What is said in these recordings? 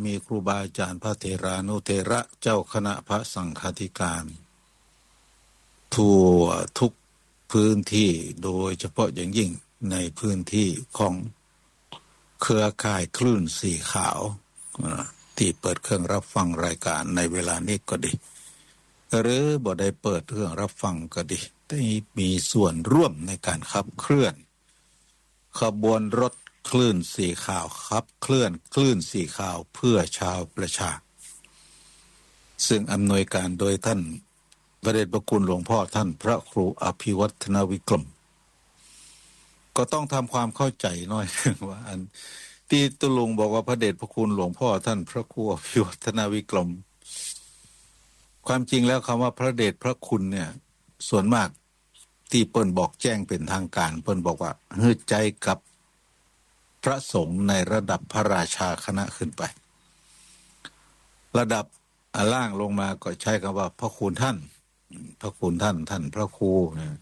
มีครูบาอาจารย์พระเถรานุเถระเจ้าคณะพระสังฆาธิการทั่วทุกพื้นที่โดยเฉพาะอย่างยิ่งในพื้นที่ของเครือข่ายคลื่นสีขาวที่เปิดเครื่องรับฟังรายการในเวลานี้ก็ดีหรือบ่ได้เปิดเครื่องรับฟังก็ดีได้มีส่วนร่วมในการขับเคลื่อนขบวนรถคลื่นสีขาวขับเคลื่อนคลื่นสีขาวเพื่อชาวประชาซึ่งอำนวยการโดยท่านพระเดชพระคุณหลวงพ่อท่านพระครูอภิวัฒนวิกรมก็ต้องทำความเข้าใจหน่อยว่าอันที่ตุลุงบอกว่าพระเดชพระคุณหลวงพ่อท่านพระครูอภิวัฒนวิกรมความจริงแล้วคำว่าพระเดชพระคุณเนี่ยส่วนมากที่เปิ้นบอกแจ้งเป็นทางการเปิ้นบอกว่าฮึดใจกับพระสงฆ์ในระดับพระราชาคณะขึ้นไประดับล่างลงมาก็ใช้คำว่าพระคุณท่านพระคุณท่านท่านพระครูนะ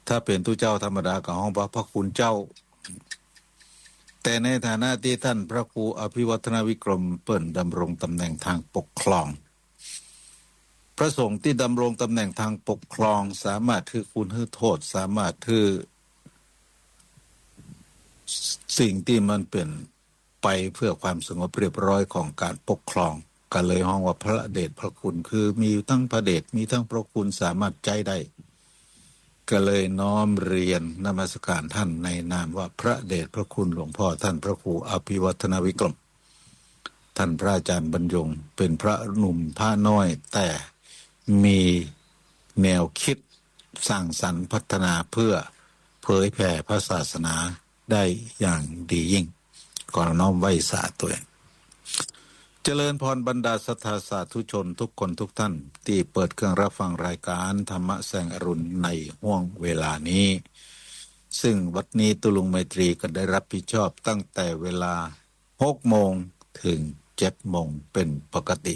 ถ้าเป็นตู้เจ้าธรรมดากับห้องพระคุณเจ้าแต่ในฐานะที่ท่านพระครูอภิวัฒนวิกรมเปิ้นดำรงตำแหน่งทางปกครองพระสงฆ์ที่ดำรงตำแหน่งทางปกครองสามารถถือคุณถือโทษสามารถถือสิ่งที่มันเป็นไปเพื่อความสงบเรียบร้อยของการปกครองกันเลยห้องว่าพระเดชพระคุณคือมีทั้งพระเดชมีทั้งพระคุณสามารถใจได้ก็เลยน้อมเรียนนมัสการท่านในนามว่าพระเดชพระคุณหลวงพ่อท่านพระครูอภิวัฒนวิกรมท่านพระอาจารย์บรรยงเป็นพระหนุ่มพระน้อยแต่มีแนวคิดสร้างสรรค์พัฒนาเพื่อเผยแผ่พระศาสนาได้อย่างดียิ่งก่อนน้อมไว้สาตัวเองเจริญพรบรรดาศรัทธาสาธุชนทุกคนทุกท่านที่เปิดเครื่องรับฟังรายการธรรมะแสงอรุณในห้วงเวลานี้ซึ่งวัดนี้ตุลุงไมตรีก็ได้รับผิดชอบตั้งแต่เวลา 6 โมงถึง 7 โมงเป็นปกติ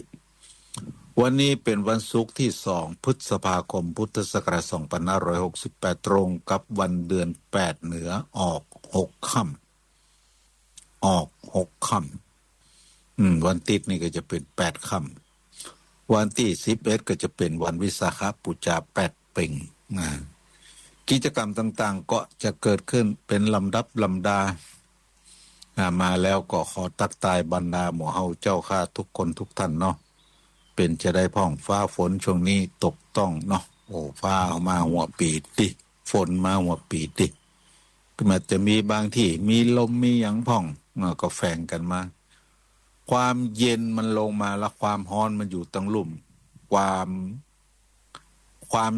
วันนี้เป็นวันศุกร์ที่ 2 พฤษภาคมพุทธศักราช 2568 ตรงกับวันเดือน 8 เหนือออก 6 ค่ำออก 6 ค่ำวันติดนี่ก็จะเป็น 8 ค่ำวันที่ 11 ก็จะเป็นวันวิสาขบูชา 8 เพ็งกิจกรรมต่างๆก็จะเกิดขึ้นเป็นลำดับลำดามาแล้วก็ขอตักตายบรรดาหมู่เฮาเจ้าข้าทุกคนทุกท่านเนาะเป็นจะได้พ่องฟ้าฝนช่วงนี้ตกต้องเนาะโอ้ฟ้ามาหัวปีติฝนมาหัวปีติมันจะมีบางที่มีลมมีหยังพ่องก็แฝงกันมาความเย็นมันลงมาแล้วความร้อนมันอยู่ตั้งลุ่มความ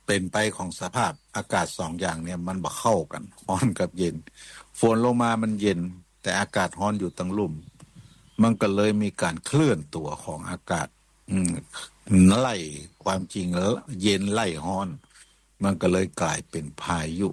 เป็นไปของสภาพอากาศ2 อย่างเนี่ยมันบ่เข้ากันร้อนกับเย็นฝนลงมามันเย็นแต่อากาศร้อนอยู่ตั้งลุ่มมันก็เลยมีการเคลื่อนตัวของอากาศไล่ความจริงแล้วเย็นไล่ร้อนมันก็เลยกลายเป็นพายุ